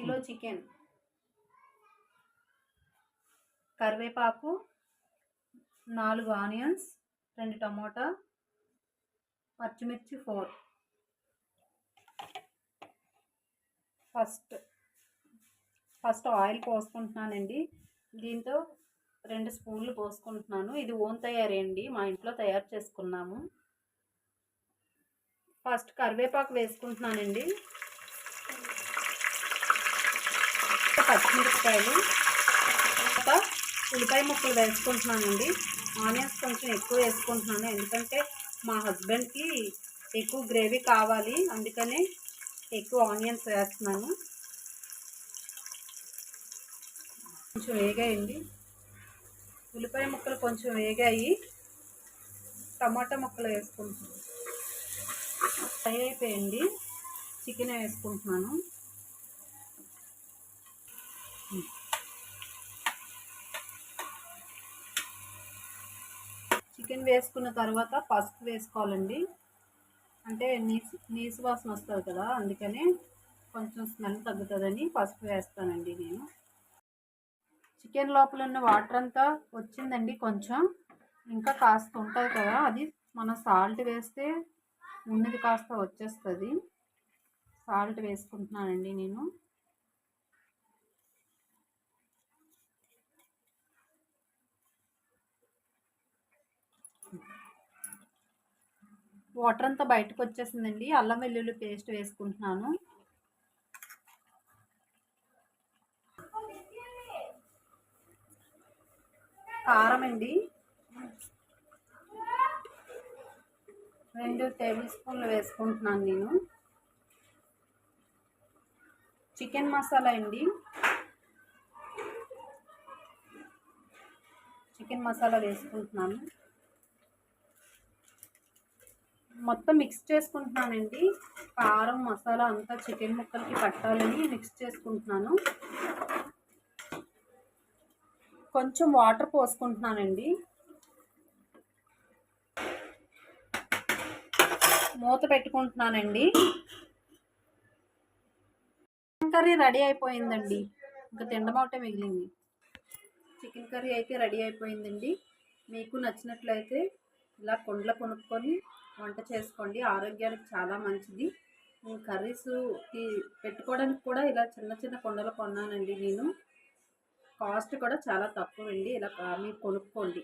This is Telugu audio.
కిలో చికెన్, కరివేపాకు, 4 ఆనియన్స్, 2 టమోటా, పచ్చిమిర్చి 4. ఫస్ట్ ఆయిల్ పోసుకుంటున్నానండి. దీంతో 2 స్పూన్లు పోసుకుంటున్నాను. ఇది ఓన్ తయారీ అండి, మా ఇంట్లో తయారు చేసుకున్నాము. ఫస్ట్ కరివేపాకు వేసుకుంటున్నానండి, పచ్చిమిరపకాయలు, తర్వాత ఉల్లిపాయ ముక్కలు వేసుకుంటున్నానండి. ఆనియన్స్ కొంచెం ఎక్కువ వేసుకుంటున్నాను, ఎందుకంటే మా హస్బెండ్కి ఎక్కువ గ్రేవీ కావాలి, అందుకనే ఎక్కువ ఆనియన్స్ వేస్తున్నాను. కొంచెం వేగాయండి, ఉల్లిపాయ ముక్కలు కొంచెం వేగాయి. టమాటా ముక్కలు వేసుకుంటున్నాను. ఫ్రై అయిపోయింది, చికెన్ వేసుకుంటున్నాను. చికెన్ వేసుకున్న తర్వాత పసుపు వేసుకోవాలండి, అంటే నీసు వాసన వస్తుంది కదా, అందుకనే కొంచెం స్మెల్ తగ్గుతుందని పసుపు వేస్తానండి నేను. చికెన్ లోపల ఉన్న వాటర్ అంతా వచ్చిందండి, కొంచెం ఇంకా కాస్త ఉంటుంది కదా, అది మనం సాల్ట్ వేస్తే ఉన్నది కాస్త వచ్చేస్తుంది. సాల్ట్ వేసుకుంటున్నానండి నేను. వాటర్ అంతా బయటకు వచ్చేసిందండి. అల్లం వెల్లుల్లి పేస్ట్ వేసుకుంటున్నాను. కారం అండి 2 టేబుల్ స్పూన్లు వేసుకుంటున్నాను నేను. చికెన్ మసాలా అండి, చికెన్ మసాలా వేసుకుంటున్నాను. మొత్తం మిక్స్ చేసుకుంటున్నానండి. కారం మసాలా అంతా చికెన్ ముక్కలకి పట్టాలని మిక్స్ చేసుకుంటున్నాను. కొంచెం వాటర్ పోసుకుంటున్నానండి. మూత పెట్టుకుంటున్నానండి. చికెన్ కర్రీ రెడీ అయిపోయిందండి, ఇంకా తినడమోటే మిగిలింది. చికెన్ కర్రీ అయితే రెడీ అయిపోయిందండి. మీకు నచ్చినట్లయితే ఇలా కుండలో కొనుక్కొని వంట చేసుకోండి, ఆరోగ్యానికి చాలా మంచిది. కర్రీస్ పెట్టుకోవడానికి కూడా ఇలా చిన్న చిన్న కుండలు కొన్నానండి నేను. కాస్ట్ కూడా చాలా తక్కువ అండి, ఇలా మీరు కొనుక్కోండి.